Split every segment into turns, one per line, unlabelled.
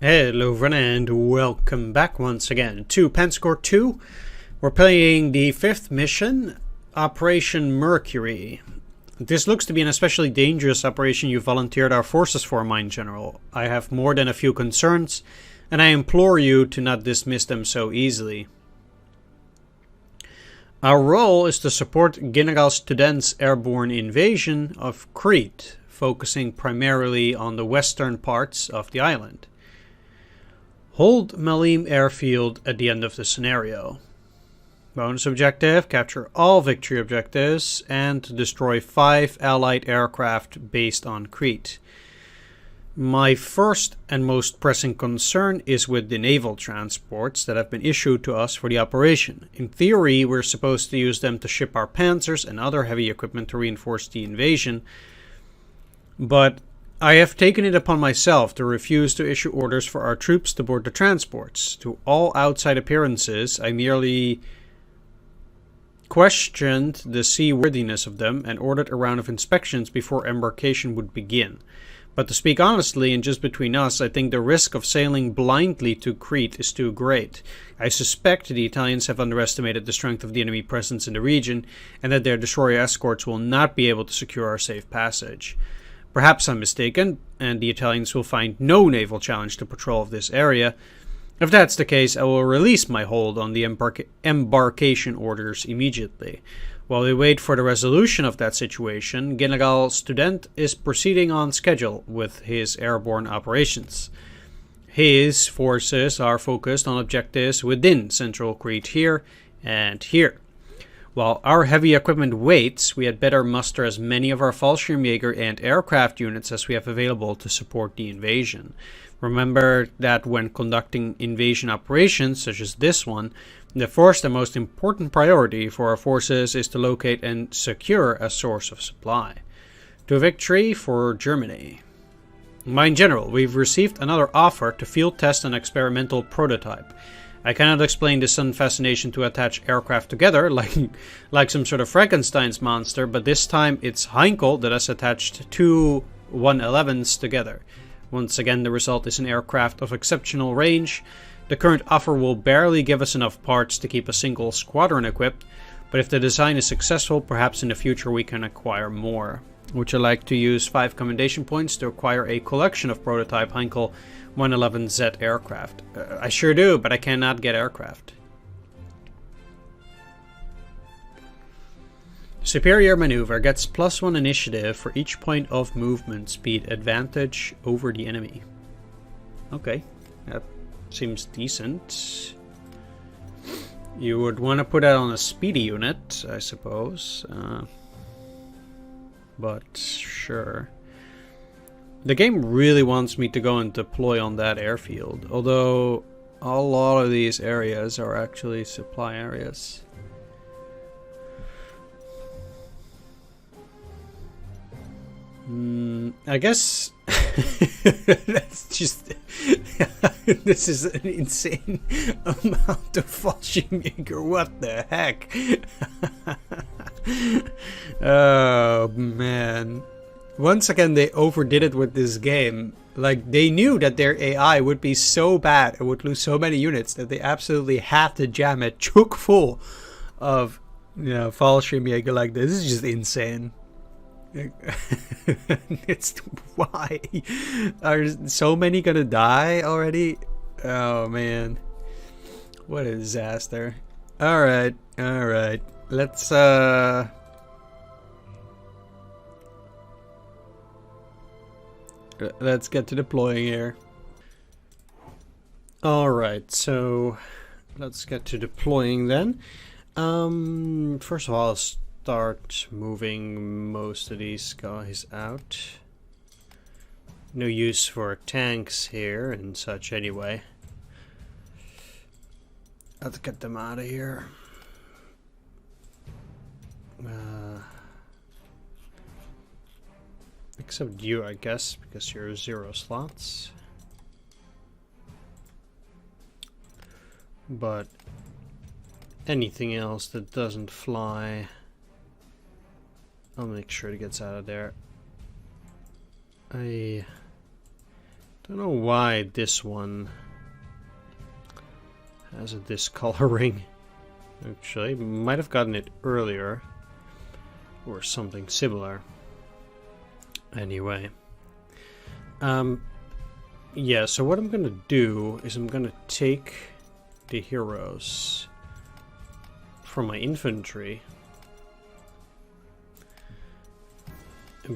Hello everyone and welcome back once again to Panzer Corps 2. We're playing the 5th mission, Operation Mercury. This looks to be an especially dangerous operation you volunteered our forces for, Mine General. I have more than a few concerns, and I implore you to not dismiss them so easily. Our role is to support General Student's airborne invasion of Crete, focusing primarily on the western parts of the island. Hold Malim Airfield at the end of the scenario. Bonus objective, capture all victory objectives and destroy 5 allied aircraft based on Crete. My first and most pressing concern is with the naval transports that have been issued to us for the operation. In theory, we're supposed to use them to ship our panzers and other heavy equipment to reinforce the invasion, but I have taken it upon myself to refuse to issue orders for our troops to board the transports. To all outside appearances, I merely questioned the seaworthiness of them and ordered a round of inspections before embarkation would begin. But to speak honestly, and just between us, I think the risk of sailing blindly to Crete is too great. I suspect the Italians have underestimated the strength of the enemy presence in the region, and that their destroyer escorts will not be able to secure our safe passage. Perhaps I'm mistaken, and the Italians will find no naval challenge to patrol of this area. If that's the case, I will release my hold on the embarkation orders immediately. While we wait for the resolution of that situation, General Student is proceeding on schedule with his airborne operations. His forces are focused on objectives within central Crete here and here. While our heavy equipment waits, we had better muster as many of our Fallschirmjäger and aircraft units as we have available to support the invasion. Remember that when conducting invasion operations, such as this one, the first and most important priority for our forces is to locate and secure a source of supply. To victory for Germany. Mine General, we've received another offer to field test an experimental prototype. I cannot explain the sudden fascination to attach aircraft together like some sort of Frankenstein's monster, but this time it's Heinkel that has attached two 111s together. Once again, the result is an aircraft of exceptional range. The current offer will barely give us enough parts to keep a single squadron equipped, but if the design is successful, perhaps in the future we can acquire more. Would you like to use 5 commendation points to acquire a collection of prototype Heinkel 111Z aircraft? I sure do, but I cannot get aircraft. Superior maneuver gets +1 initiative for each point of movement speed advantage over the enemy. Okay, that seems decent. You would want to put that on a speedy unit, I suppose. But sure. The game really wants me to go and deploy on that airfield, although a lot of these areas are actually supply areas. I guess that's just this is an insane amount of Fallschirmjäger. What the heck? Oh man. Once again, they overdid it with this game. Like, they knew that their AI would be so bad and would lose so many units that they absolutely had to jam it chock full of, you know, Fallschirmjäger like this. This is just insane. It's why are so many gonna die already? Oh man, what a disaster. All right, let's get to deploying here. All right, so let's get to deploying then. First of all, I'll start moving most of these guys out. No use for tanks here and such anyway. Let's get them out of here. Except you, I guess, because you're 0 slots. But anything else that doesn't fly, I'll make sure it gets out of there. I Don't know why this one has a discoloring. Actually, might have gotten it earlier or something similar. Anyway, yeah, so what I'm gonna do is I'm gonna take the heroes from my infantry,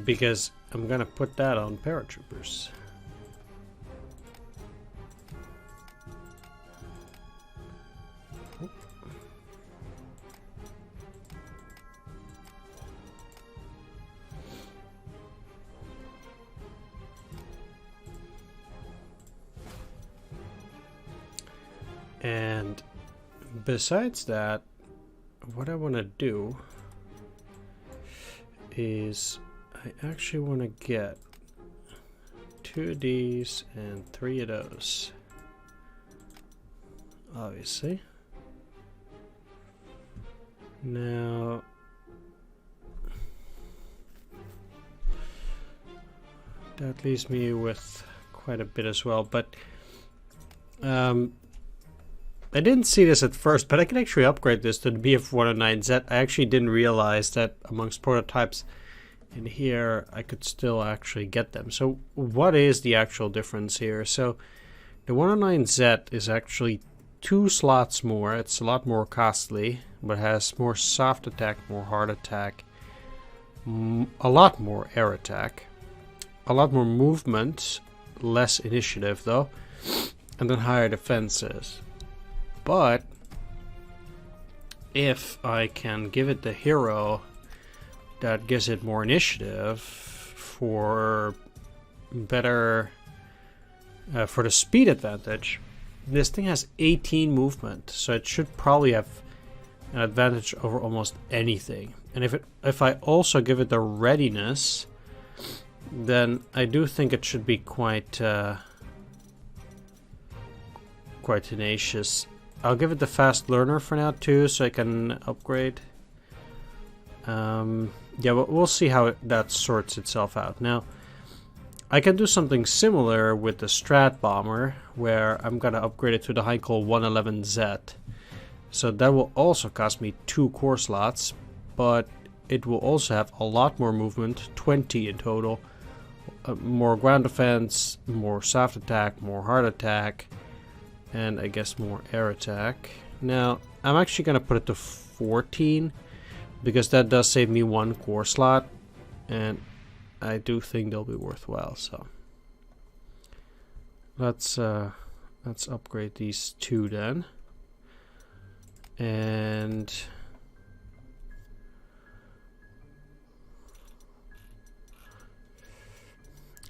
because I'm gonna put that on paratroopers. And besides that, what I want to do is I actually want to get 2 of these and 3 of those. Obviously. Now, that leaves me with quite a bit as well, but I didn't see this at first, but I can actually upgrade this to the BF-109Z. I actually didn't realize that amongst prototypes in here, I could still actually get them. So what is the actual difference here? So the 109Z is actually 2 slots more. It's a lot more costly, but has more soft attack, more hard attack, a lot more air attack, a lot more movement, less initiative though, and then higher defenses. But if I can give it the hero that gives it more initiative for better, for the speed advantage, this thing has 18 movement, so it should probably have an advantage over almost anything. And if I also give it the readiness, then I do think it should be quite tenacious. I'll give it the fast learner for now too, so I can upgrade. Yeah, but we'll see how that sorts itself out. Now, I can do something similar with the Strat Bomber, where I'm gonna upgrade it to the Heinkel 111Z. So that will also cost me 2 core slots, but it will also have a lot more movement, 20 in total. More ground defense, more soft attack, more hard attack, and I guess more air attack. Now, I'm actually going to put it to 14, because that does save me 1 core slot, and I do think they'll be worthwhile. So let's upgrade these 2 then. And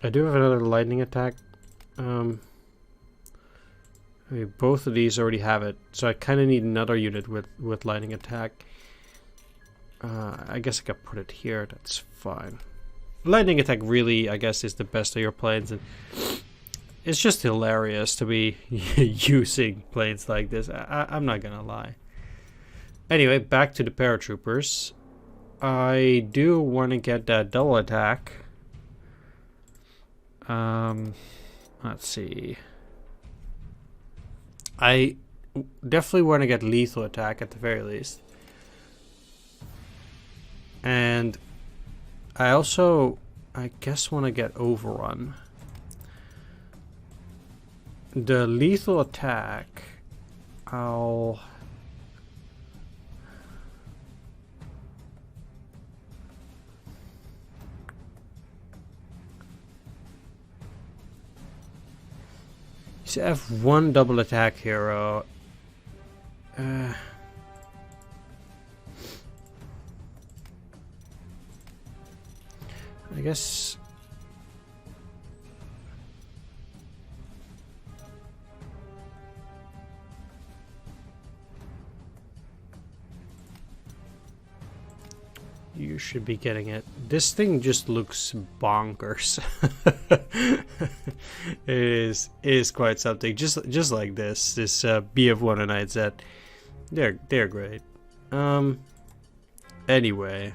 I do have another lightning attack. Both of these already have it, so I kind of need another unit with lightning attack. I guess I could put it here. That's fine. Lightning attack really, I guess, is the best of your planes, and it's just hilarious to be using planes like this. I'm not gonna lie. Anyway, back to the paratroopers. I do want to get that double attack. Let's see. I definitely want to get lethal attack at the very least. And I also, I guess, want to get overrun. The lethal attack, I'll... So I have 1 double attack hero. I guess you should be getting it. This thing just looks bonkers. It is quite something. Just like this BF-109Z. They're great. Anyway,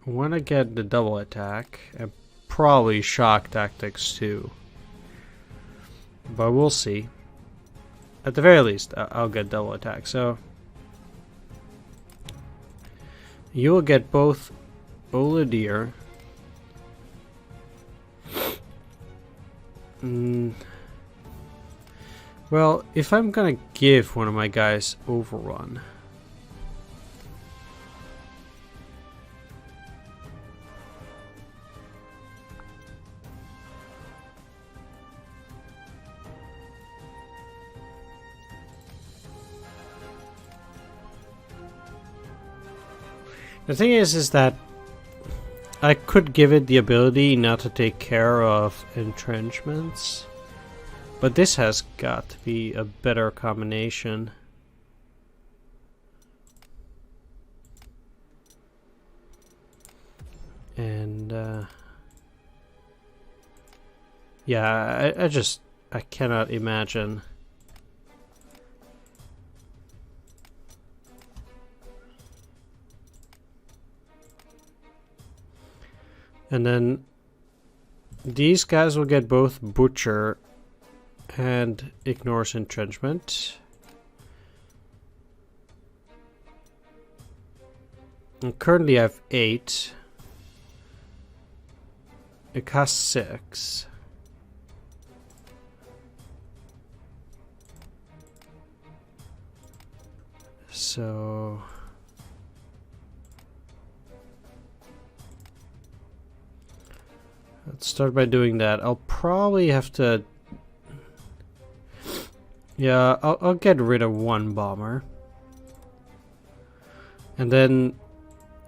when I get the double attack, and probably shock tactics too. But we'll see. At the very least, I'll get double attack. So you will get both Olidier. Well, if I'm gonna give one of my guys overrun, the thing is that I could give it the ability not to take care of entrenchments, but this has got to be a better combination. And yeah, I cannot imagine. And then these guys will get both Butcher and Ignores Entrenchment. And currently I have 8. It costs 6. So let's start by doing that. I'll probably have to... Yeah, I'll get rid of one bomber. And then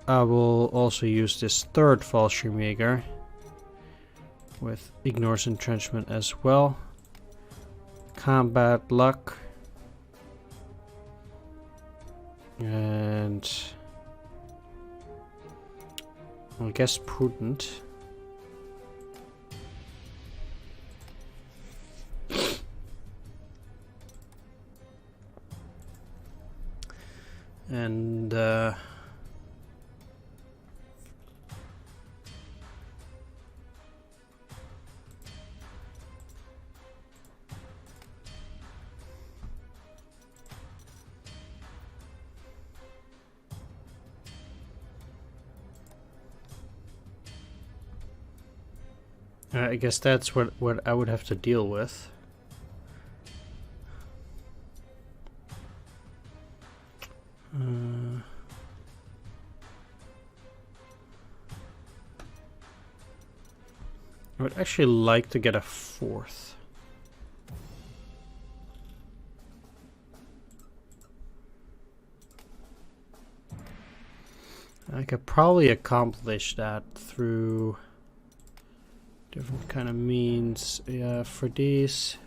I will also use this third Fallschirmjäger with Ignores Entrenchment as well. Combat Luck. And I guess Prudent. And I guess that's what I would have to deal with. I would actually like to get a 4th. I could probably accomplish that through different kind of means. Yeah, for these.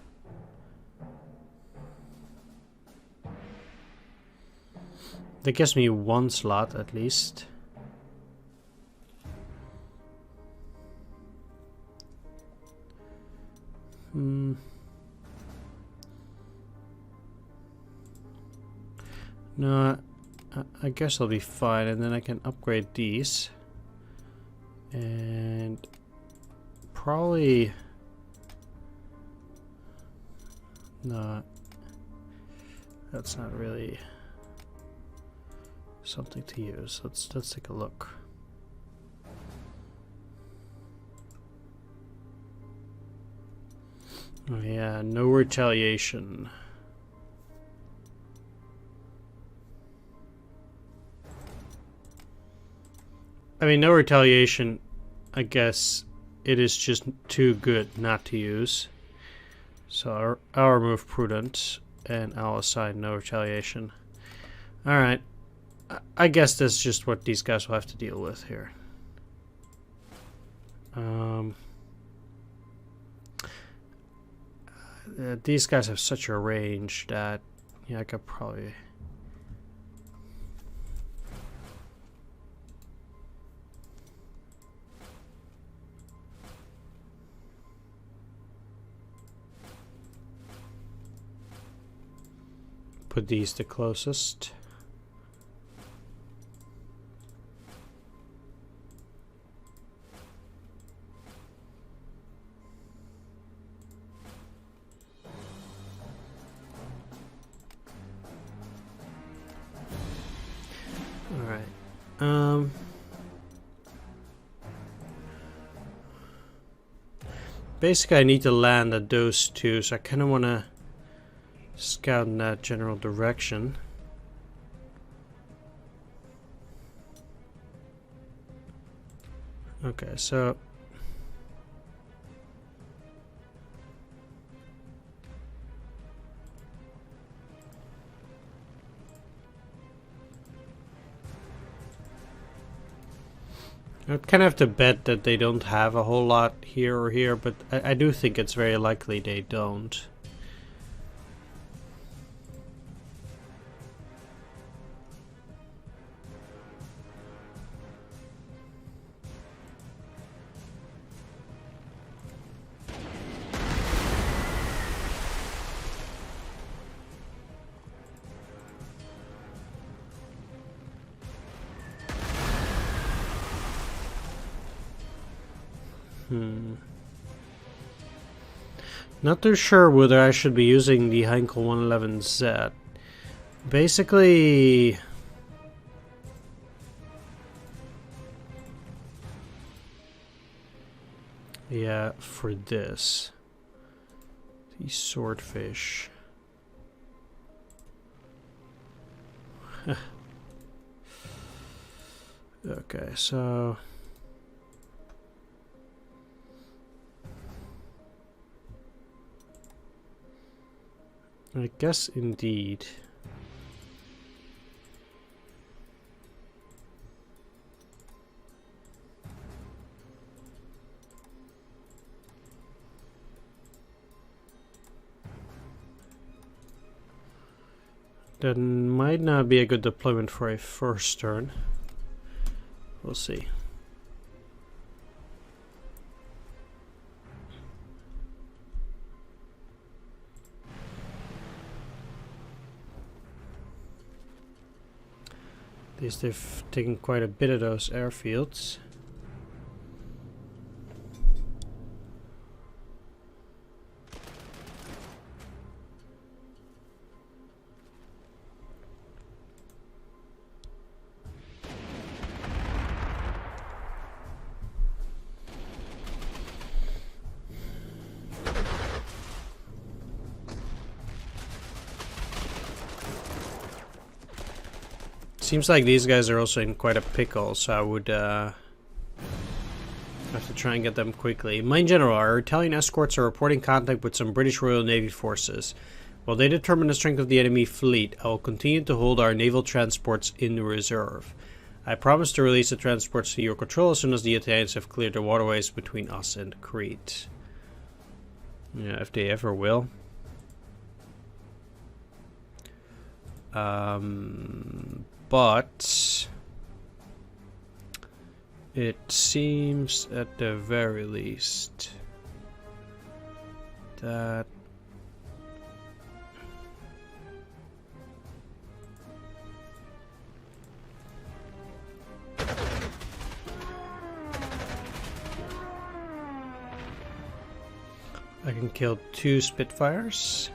That gives me 1 slot at least. No, I guess I'll be fine, and then I can upgrade these. And probably... No, that's not really something to use. Let's take a look. Oh yeah, no retaliation. I mean, no retaliation, I guess it is just too good not to use. So I'll remove Prudent, and I'll assign no retaliation. Alright. I guess that's just what these guys will have to deal with here. These guys have such a range that, yeah, I could probably... put these the closest. Basically, I need to land at those two, so I kind of want to scout in that general direction. Okay, so I'd kind of have to bet that they don't have a whole lot here or here, but I do think it's very likely they don't. Not too sure whether I should be using the Heinkel 111Z. Basically, yeah, for this. These swordfish. Okay, so I guess indeed. That might not be a good deployment for a first turn. We'll see. At least they've taken quite a bit of those airfields. Seems like these guys are also in quite a pickle, so I would have to try and get them quickly. Mine General, our Italian escorts are reporting contact with some British Royal Navy forces. While they determine the strength of the enemy fleet, I will continue to hold our naval transports in reserve. I promise to release the transports to your control as soon as the Italians have cleared the waterways between us and Crete. Yeah, if they ever will. But it seems at the very least that I can kill 2 Spitfires.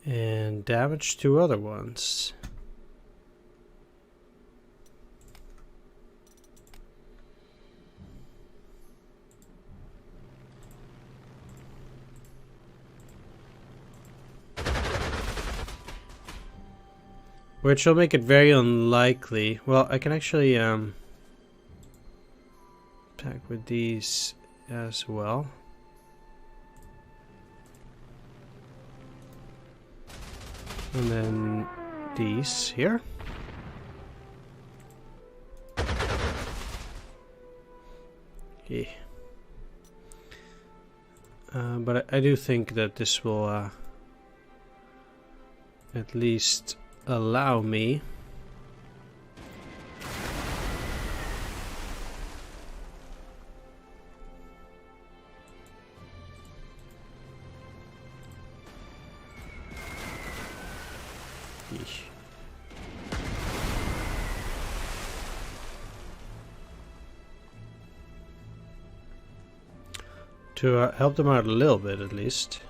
And damage 2 other ones. Which will make it very unlikely. Well, I can actually attack with these as well. And then these here. Yeah. But I do think that this will at least allow me To help them out a little bit at least.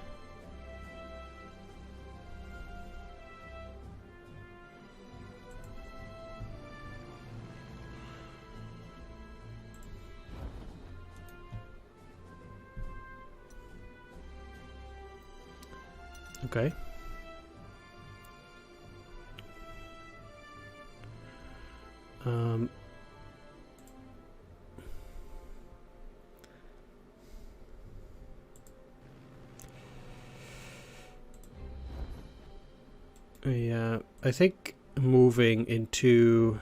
Okay. Yeah, I think moving into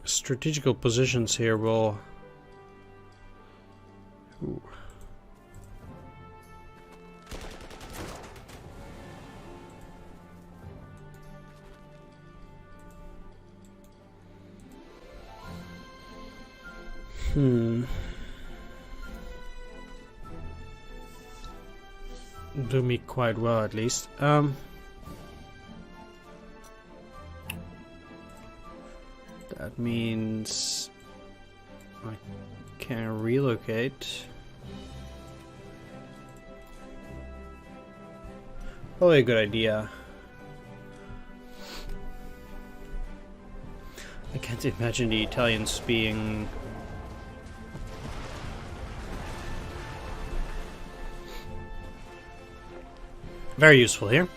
strategical positions here will... Ooh. Do me quite well at least. That means I can relocate. Probably a good idea. I can't imagine the Italians being very useful here.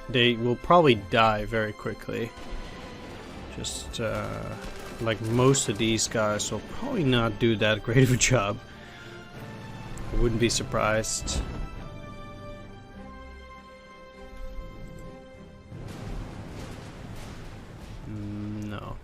They will probably die very quickly. Just like most of these guys will probably not do that great of a job. I wouldn't be surprised. No.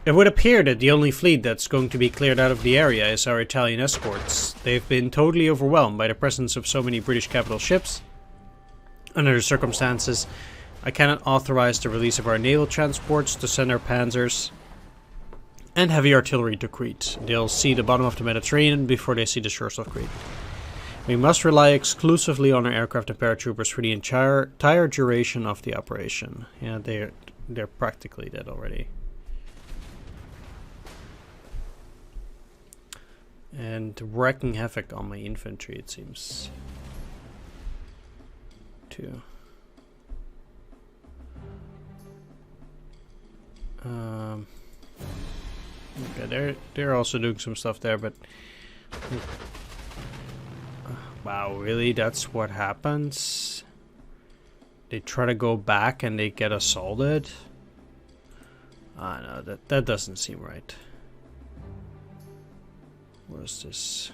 It would appear that the only fleet that's going to be cleared out of the area is our Italian escorts. They've been totally overwhelmed by the presence of so many British capital ships. Under the circumstances, I cannot authorize the release of our naval transports to send our panzers and heavy artillery to Crete. They'll see the bottom of the Mediterranean before they see the shores of Crete. We must rely exclusively on our aircraft and paratroopers for the entire duration of the operation. Yeah, they're practically dead already. And wreaking havoc on my infantry, it seems. Too. Okay, they're also doing some stuff there, but wow, really? That's what happens? They try to go back and they get assaulted? No, that doesn't seem right. What is this?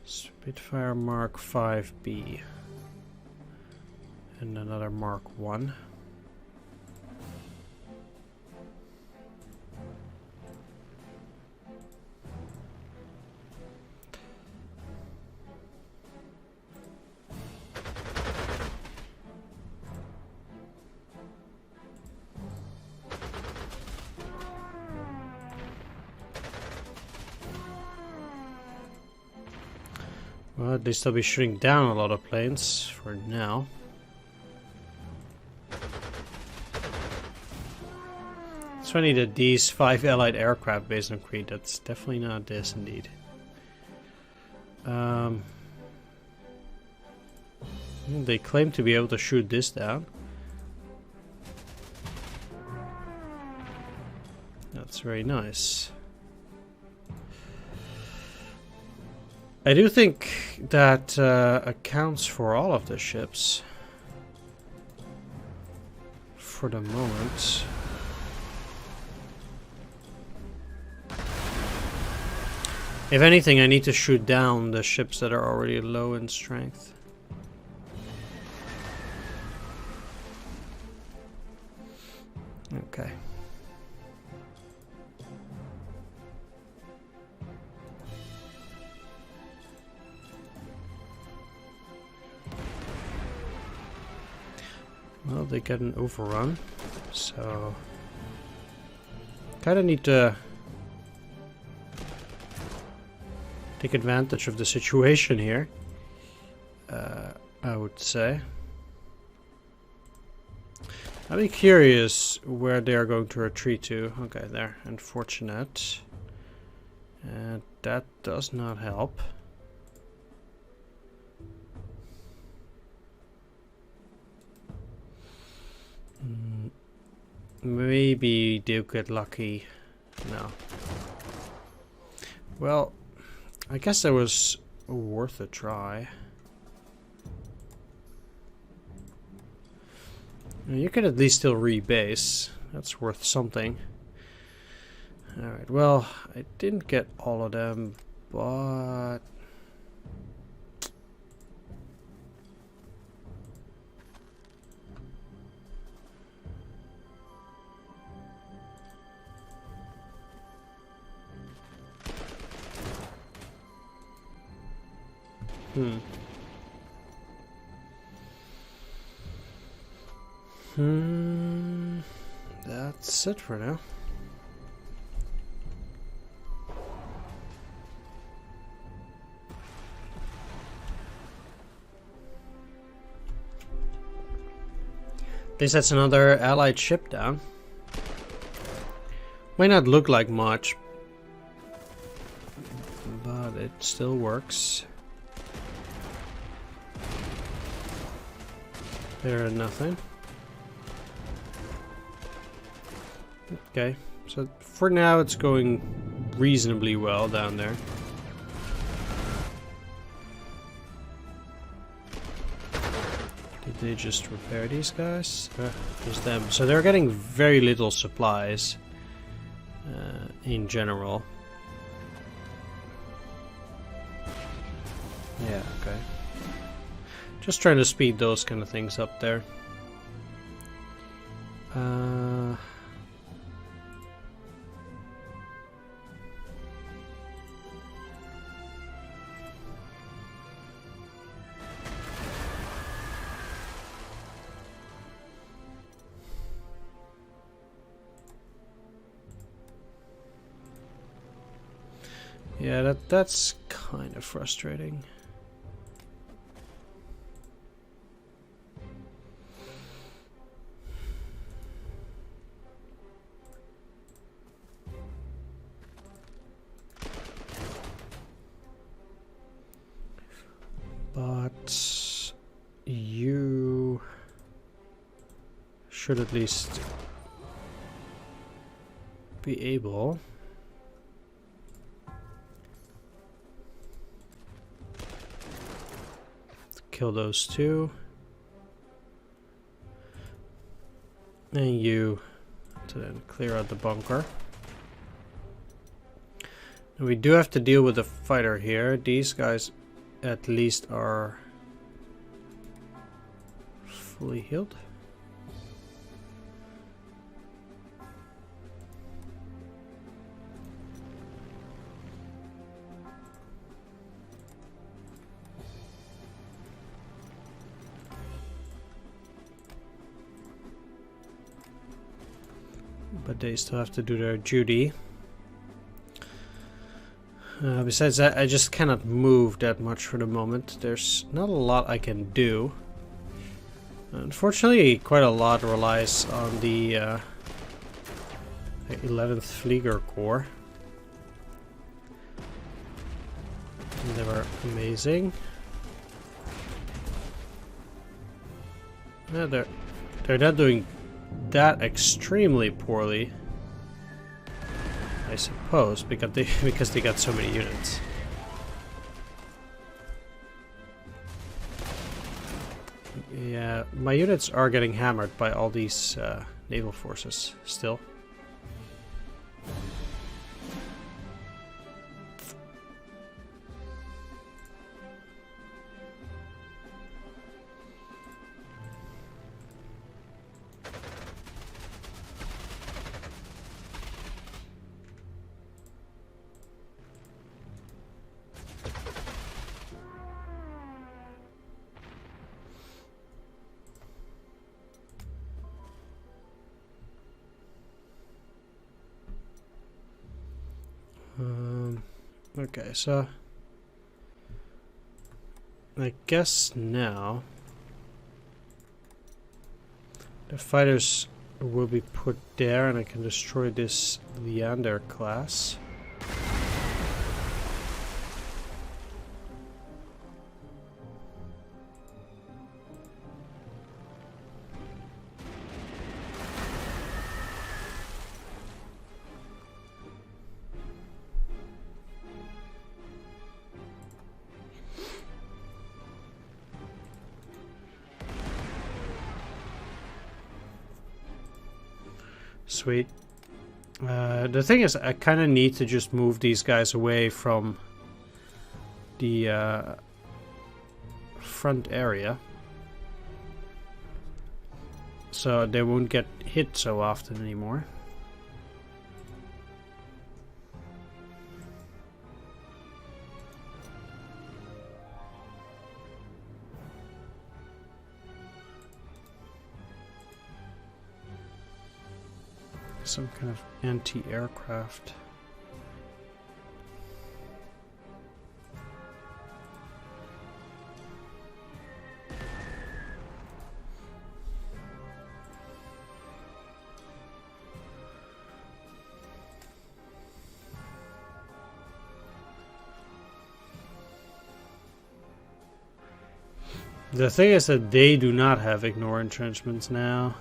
Spitfire Mark 5B. And another Mark 1. Well, at least I'll be shooting down a lot of planes for now. It's funny that these 5 allied aircraft based on Crete, that's definitely not this indeed. They claim to be able to shoot this down. That's very nice. I do think that accounts for all of the ships for the moment. If anything, I need to shoot down the ships that are already low in strength. Okay. Well, they get an overrun, so kind of need to take advantage of the situation here, I would say. I'd be curious where they are going to retreat to. Okay, there. Unfortunate. And that does not help. Maybe they'll get lucky. No. Well, I guess that was worth a try. You could at least still rebase. That's worth something. Alright, well, I didn't get all of them, but... That's it for now. At least that's another allied ship down. Might not look like much, but it still works. There are nothing. Okay, so for now it's going reasonably well down there. Did they just repair these guys? There's them. So they're getting very little supplies in general. Yeah, okay. Just trying to speed those kind of things up there. Yeah, that's kind of frustrating. But you should at least be able to kill those two. And you to then clear out the bunker. And we do have to deal with a fighter here. These guys at least are fully healed. But they still have to do their duty. Besides that, I just cannot move that much for the moment. There's not a lot I can do. Unfortunately, quite a lot relies on the 11th Flieger Corps. And they were amazing. Yeah, they're not doing that extremely poorly, I suppose, because they got so many units. Yeah, my units are getting hammered by all these naval forces still. Okay, so I guess now the fighters will be put there and I can destroy this Leander class. Sweet. The thing is, I kind of need to just move these guys away from the front area, so they won't get hit so often anymore. Some kind of anti-aircraft. The thing is that they do not have ignore entrenchments now.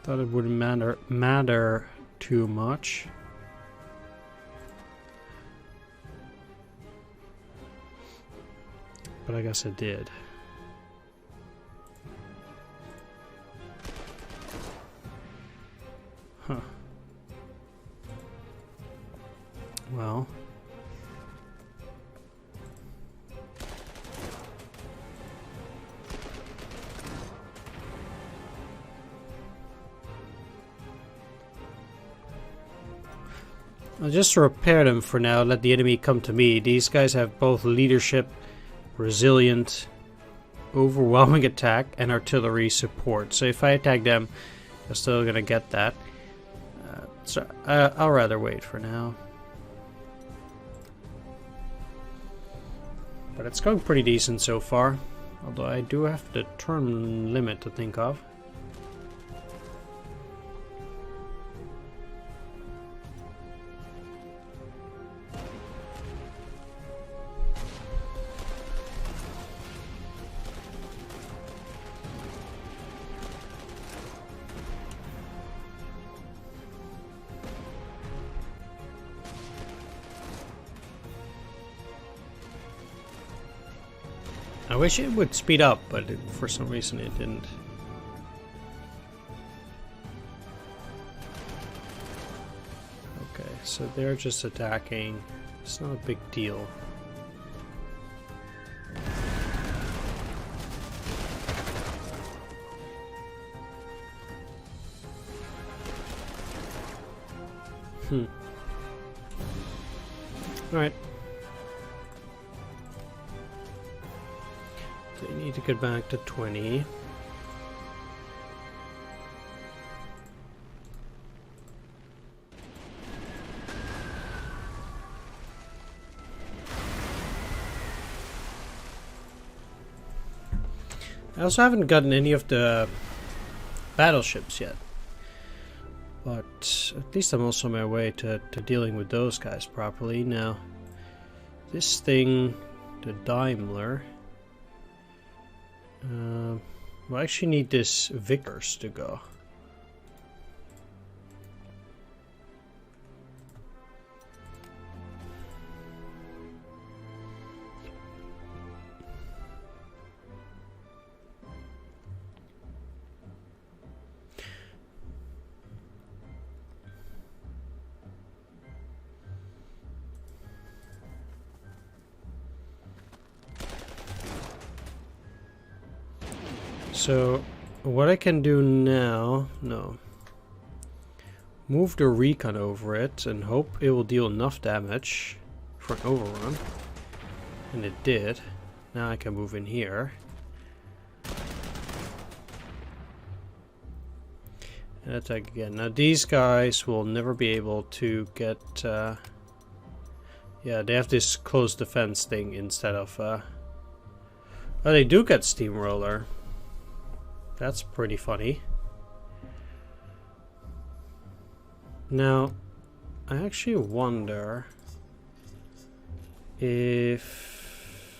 Thought it wouldn't matter too much. But I guess it did. Huh. Well. I'll just repair them for now, let the enemy come to me. These guys have both leadership, resilient, overwhelming attack, and artillery support. So if I attack them, they're still going to get that. So I'll rather wait for now. But it's going pretty decent so far. Although I do have the turn limit to think of. I wish it would speed up, but for some reason it didn't. Okay, so they're just attacking. It's not a big deal. Alright. They need to get back to 20. I also haven't gotten any of the battleships yet. But at least I'm also on my way to dealing with those guys properly. Now, this thing, the Daimler... I actually need this Vickers to go. So, what I can do now, move the recon over it and hope it will deal enough damage for an overrun. And it did. Now I can move in here. And attack again. Now these guys will never be able to get Yeah, they have this close defense thing instead of... Oh, they do get Steamroller. That's pretty funny. Now, I actually wonder if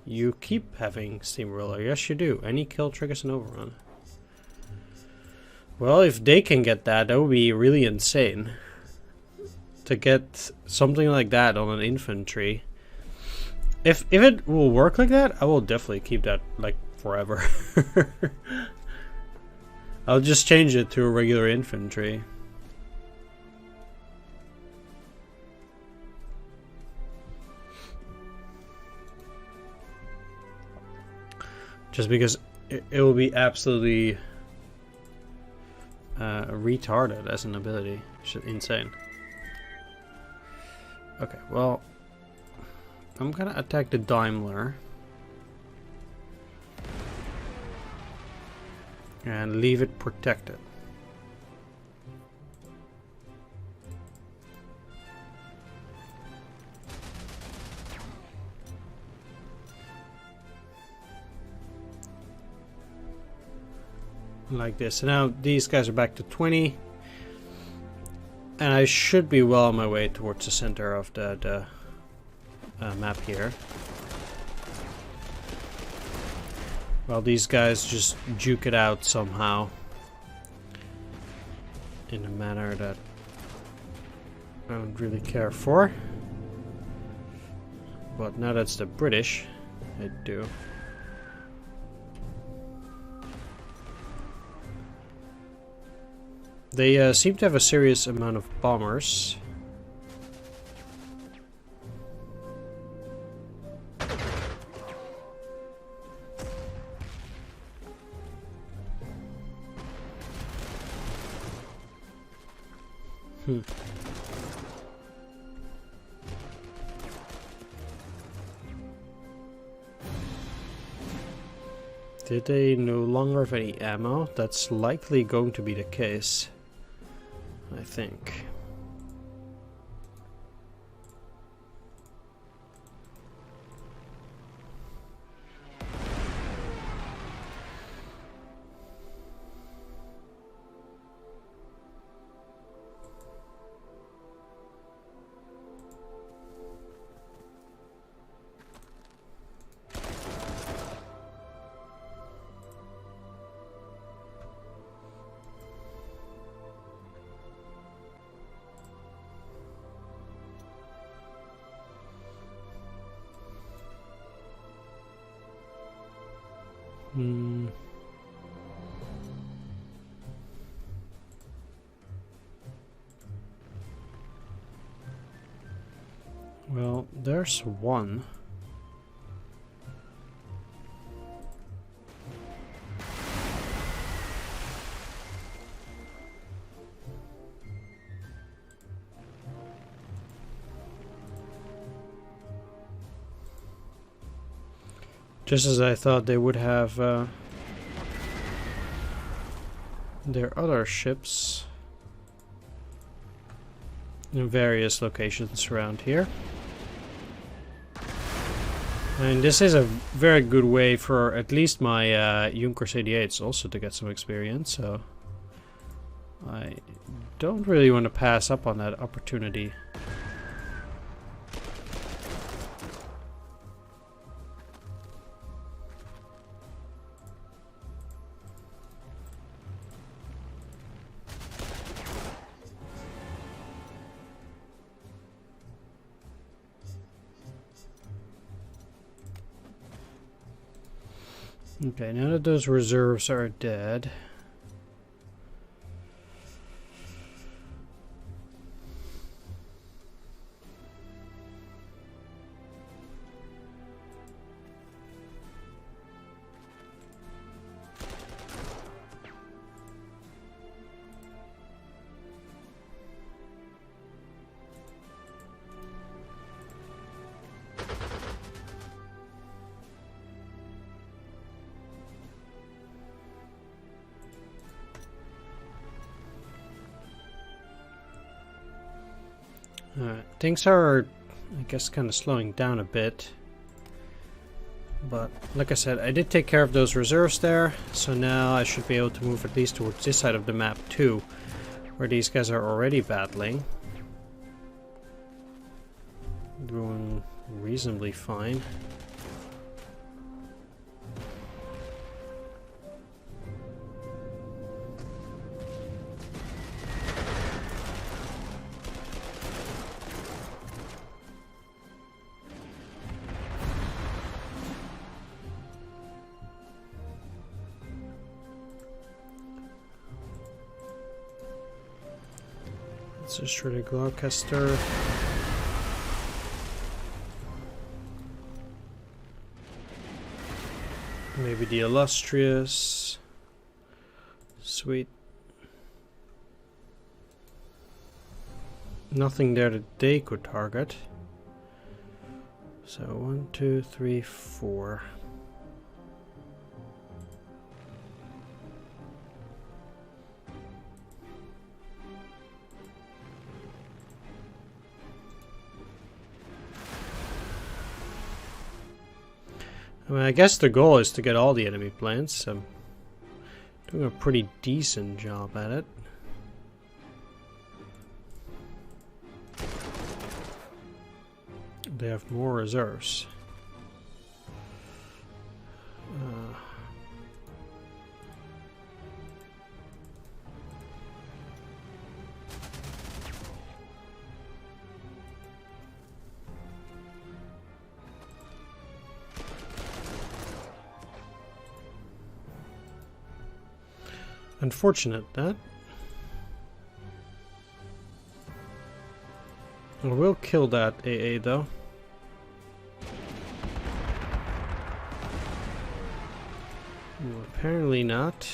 you keep having Steamroller. Yes, you do. Any kill triggers an overrun. Well, if they can get that, that would be really insane. To get something like that on an infantry. If it will work like that, I will definitely keep that like forever. I'll just change it to a regular infantry. Just because it will be absolutely retarded as an ability. Insane. Okay, well, I'm gonna attack the Daimler and leave it protected. Like this. So now these guys are back to 20. And I should be well on my way towards the center of the map here. While these guys just juke it out somehow. In a manner that I don't really care for. But now that's the British, I do. They seem to have a serious amount of bombers. Did they no longer have any ammo? That's likely going to be the case, I think. Well, there's one. Just as I thought they would have their other ships in various locations around here. And this is a very good way for at least my Junkers 88s also to get some experience, so I don't really want to pass up on that opportunity. Okay, now that those reserves are dead. Things are, I guess, kind of slowing down a bit. But, like I said, I did take care of those reserves there, so now I should be able to move at least towards this side of the map too, where these guys are already battling. Doing reasonably fine. Let's destroy the Gloucester. Maybe the Illustrious. Sweet. Nothing there that they could target. So 1, 2, 3, 4. I mean, I guess the goal is to get all the enemy planes. I'm doing a pretty decent job at it. They have more reserves. Unfortunate that. I will kill that AA though. Well, apparently not.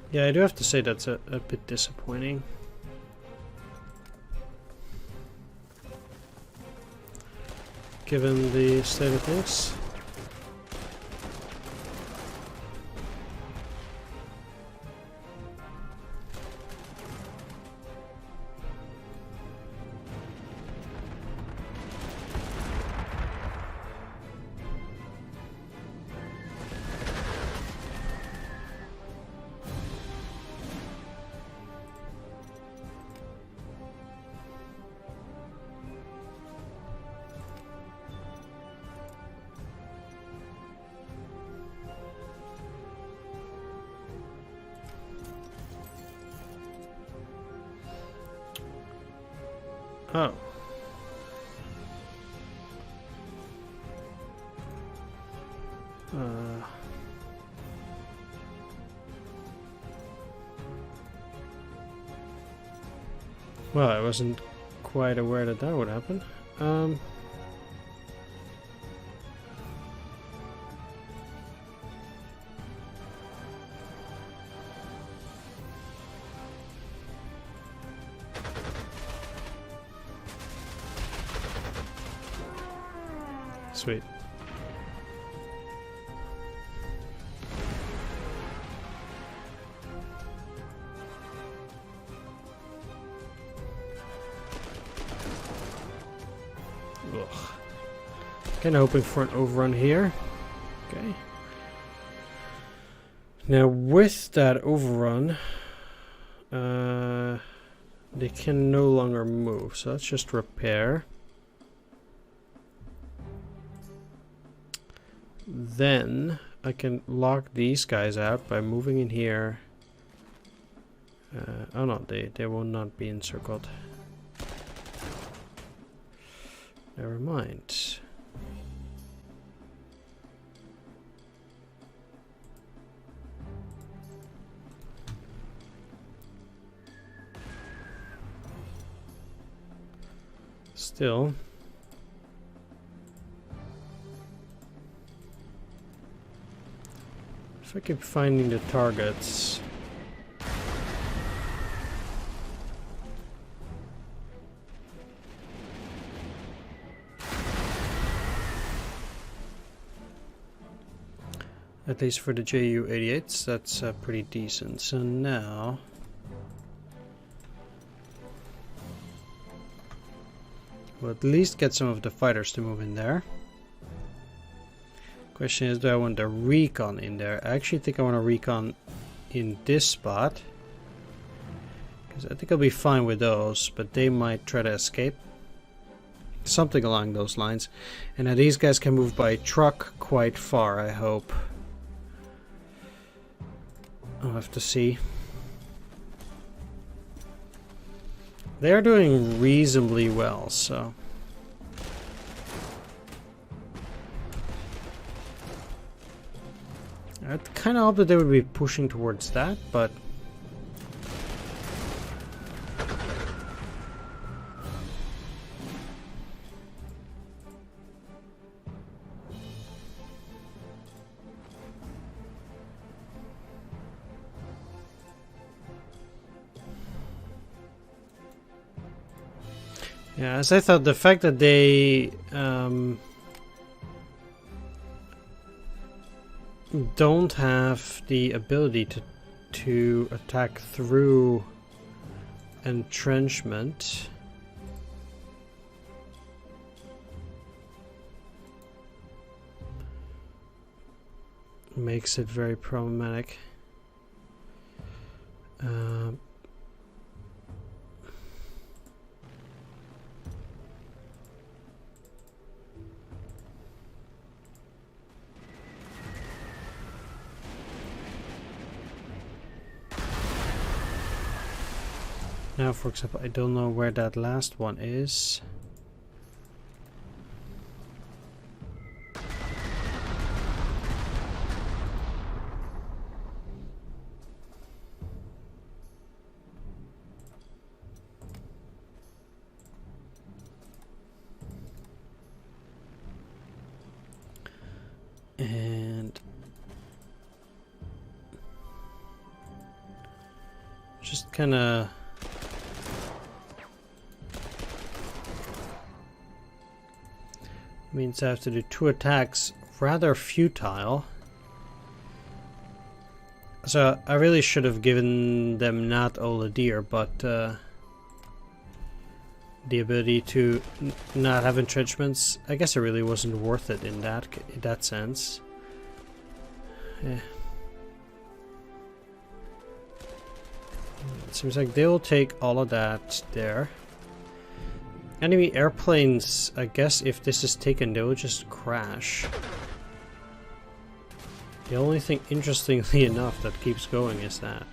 Yeah, I do have to say that's a bit disappointing. Given the state of things. Oh. Well, I wasn't quite aware that that would happen. Sweet. Ugh. Kinda hoping for an overrun here. Okay. Now with that overrun, they can no longer move, so let's just repair. Then I can lock these guys out by moving in here. Oh no, they will not be encircled. Never mind. Still. If I keep finding the targets. At least for the Ju-88s, that's pretty decent. So now... we'll at least get some of the fighters to move in there. Question is, do I want a recon in there? I actually think I want a recon in this spot. Because I think I'll be fine with those, but they might try to escape. Something along those lines. And now these guys can move by truck quite far, I hope. I'll have to see. They're doing reasonably well, so... I kind of hope that they would be pushing towards that, but... yeah, as I thought, the fact that they don't have the ability to attack through entrenchment makes it very problematic. Now, for example, I don't know where that last one is. And just kind of means I have to do 2 attacks, rather futile. So I really should have given them not Oladir, but the ability to not have entrenchments. I guess it really wasn't worth it in that sense. Yeah. It seems like they will take all of that there. Enemy airplanes, I guess if this is taken, they will just crash. The only thing, interestingly enough, that keeps going is that.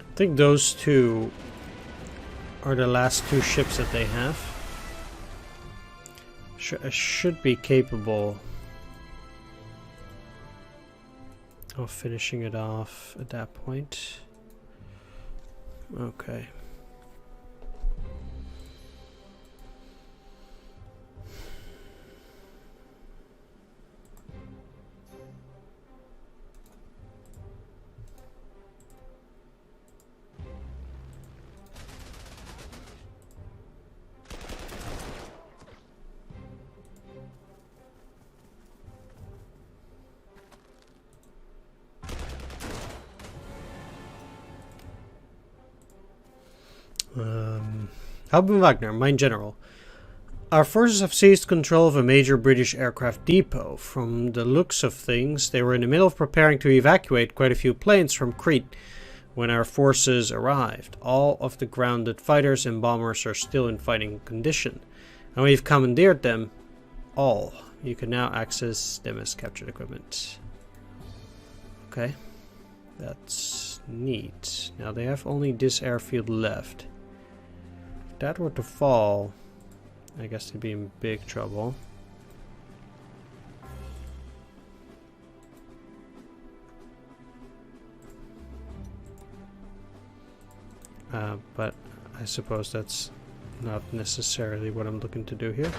I think those two are the last 2 ships that they have. I should be capable of finishing it off at that point. Okay. Hauptmann Wagner, Mine General. Our forces have seized control of a major British aircraft depot. From the looks of things, they were in the middle of preparing to evacuate quite a few planes from Crete when our forces arrived. All of the grounded fighters and bombers are still in fighting condition. And we've commandeered them all. You can now access them as captured equipment. Okay. That's neat. Now they have only this airfield left. If that were to fall, I guess they'd be in big trouble. But I suppose that's not necessarily what I'm looking to do here.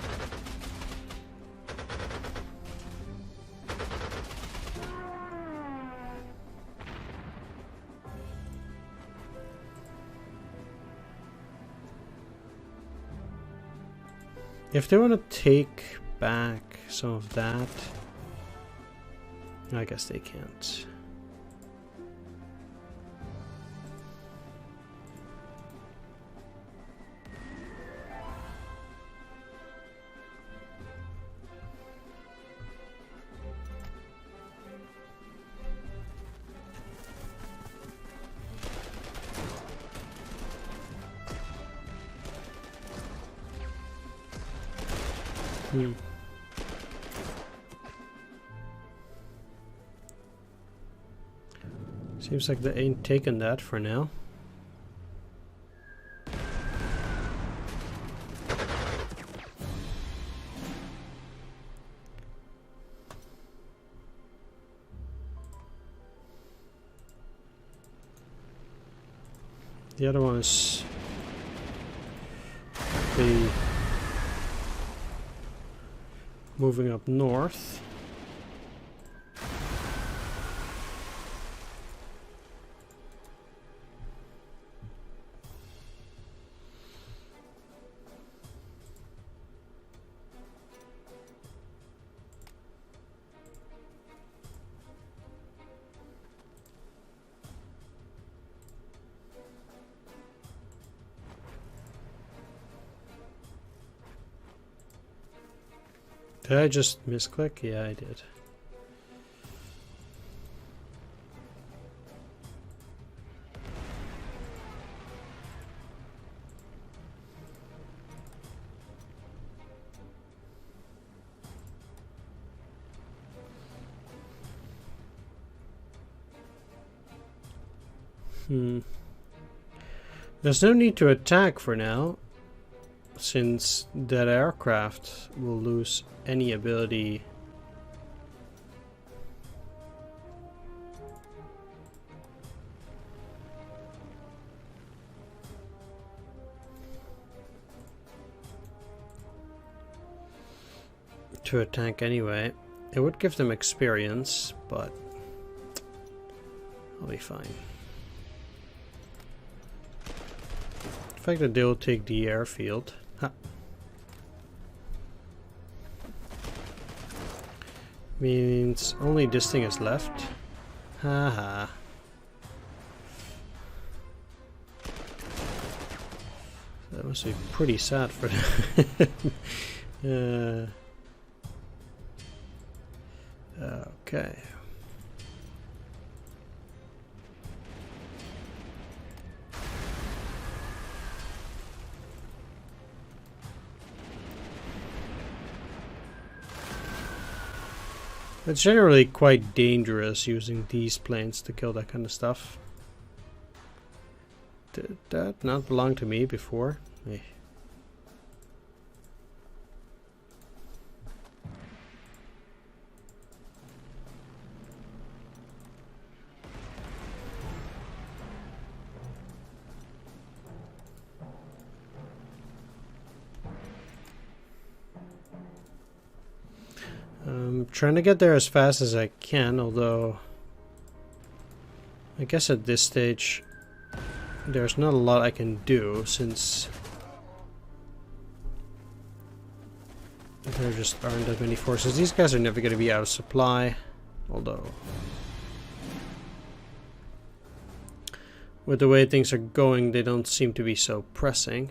If they want to take back some of that, I guess they can't. Seems like they ain't taking that for now. The other one is the moving up north. Did I just misclick? Yeah, I did. There's no need to attack for now, since that aircraft will lose any ability to attack anyway. It would give them experience, but I'll be fine. The fact that they'll take the airfield. Ha. Means only this thing is left. Haha. That must be pretty sad for them. Okay. It's generally quite dangerous using these planes to kill that kind of stuff. Did that not belong to me before? Eh. I'm trying to get there as fast as I can, although I guess at this stage there's not a lot I can do since there just aren't that many forces. These guys are never going to be out of supply, although with the way things are going they don't seem to be so pressing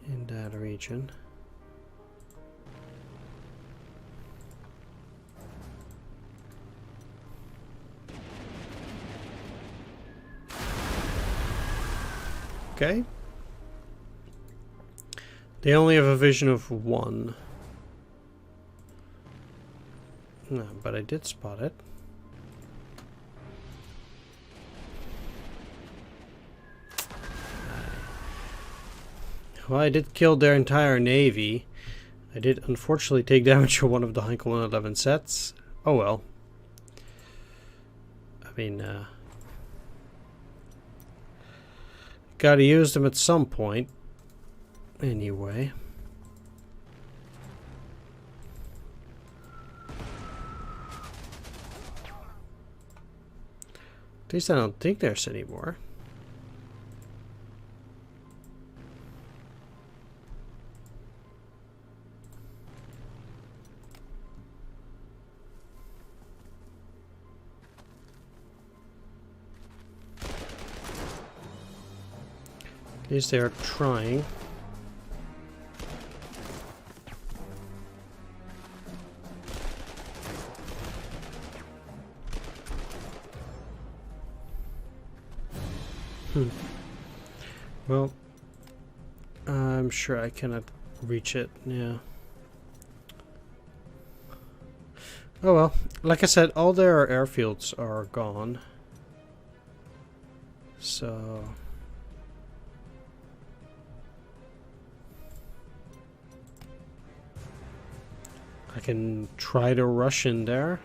in that region. Okay. They only have a vision of one. No, but I did spot it. Well, I did kill their entire navy. I did unfortunately take damage on one of the Heinkel 111 sets. Oh well. I mean, gotta use them at some point. Anyway. At least I don't think there's any more. At least they are trying. Well, I'm sure I cannot reach it, yeah. Oh well, like I said, all their airfields are gone. So... I can try to rush in there.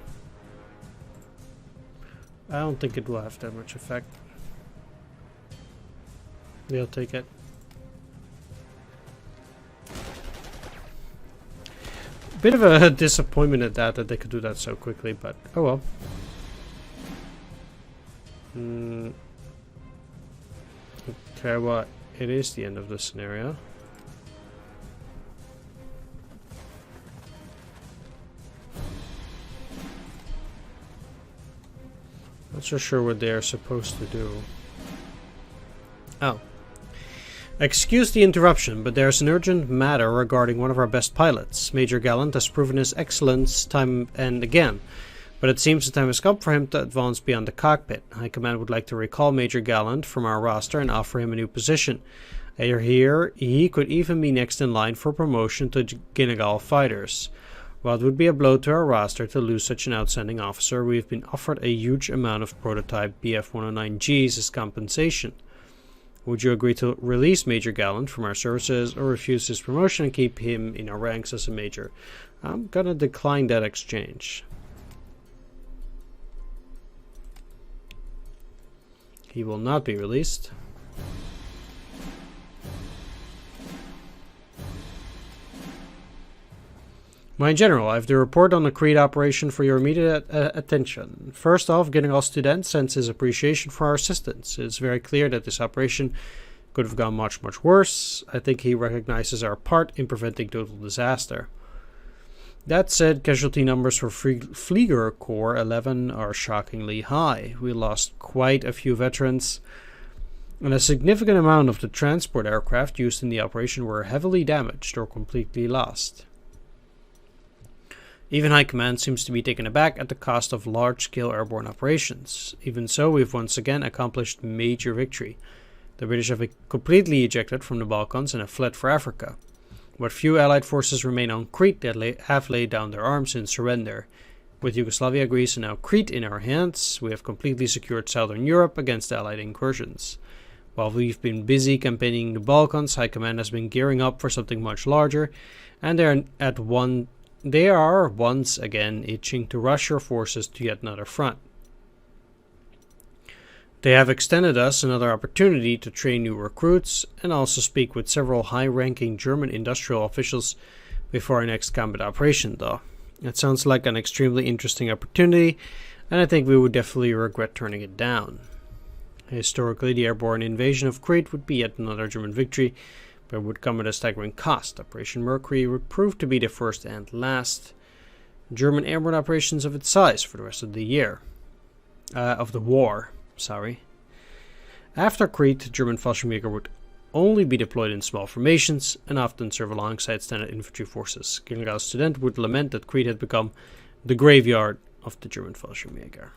I don't think it will have that much effect. They'll take it. Bit of a disappointment at that they could do that so quickly, but oh well. Okay, well, it is the end of the scenario. Not so sure what they are supposed to do. Oh. Excuse the interruption, but there's an urgent matter regarding one of our best pilots. Major Gallant has proven his excellence time and again, but it seems the time has come for him to advance beyond the cockpit. High Command would like to recall Major Gallant from our roster and offer him a new position. Here, he could even be next in line for promotion to Ginegal fighters. While it would be a blow to our roster to lose such an outstanding officer, we've been offered a huge amount of prototype BF-109Gs as compensation. Would you agree to release Major Gallant from our services or refuse his promotion and keep him in our ranks as a major? I'm gonna decline that exchange. He will not be released. My General, I have the report on the Crete operation for your immediate attention. First off, General Student sends his appreciation for our assistance. It is very clear that this operation could have gone much, much worse. I think he recognizes our part in preventing total disaster. That said, casualty numbers for Flieger Corps 11 are shockingly high. We lost quite a few veterans, and a significant amount of the transport aircraft used in the operation were heavily damaged or completely lost. Even High Command seems to be taken aback at the cost of large-scale airborne operations. Even so, we've once again accomplished major victory. The British have completely ejected from the Balkans and have fled for Africa. What few Allied forces remain on Crete have laid down their arms in surrender. With Yugoslavia, Greece, and now Crete in our hands, we have completely secured southern Europe against Allied incursions. While we've been busy campaigning the Balkans, High Command has been gearing up for something much larger, and they are once again itching to rush your forces to yet another front. They have extended us another opportunity to train new recruits and also speak with several high-ranking German industrial officials before our next combat operation, though. It sounds like an extremely interesting opportunity, and I think we would definitely regret turning it down. Historically, the airborne invasion of Crete would be yet another German victory, but it would come at a staggering cost. Operation Mercury would prove to be the first and last German airborne operations of its size for the rest of the war. After Crete, German Fallschirmjäger would only be deployed in small formations and often serve alongside standard infantry forces. General Student would lament that Crete had become the graveyard of the German Fallschirmjäger.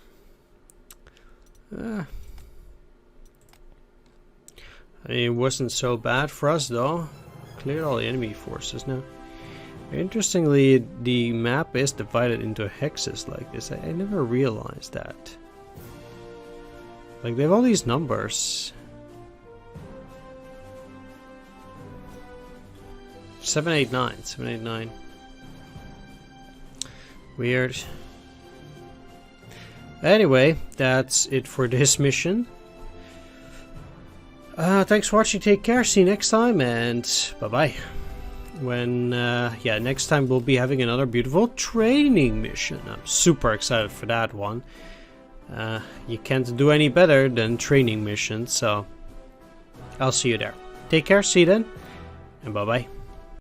It wasn't so bad for us, though. Cleared all the enemy forces now. Interestingly, the map is divided into hexes like this. I never realized that. Like, they have all these numbers. 789, 789. Weird. Anyway, that's it for this mission. Thanks for watching, take care, see you next time, and bye-bye. When, yeah, next time we'll be having another beautiful training mission. I'm super excited for that one. You can't do any better than training missions, so I'll see you there. Take care, see you then, and bye-bye.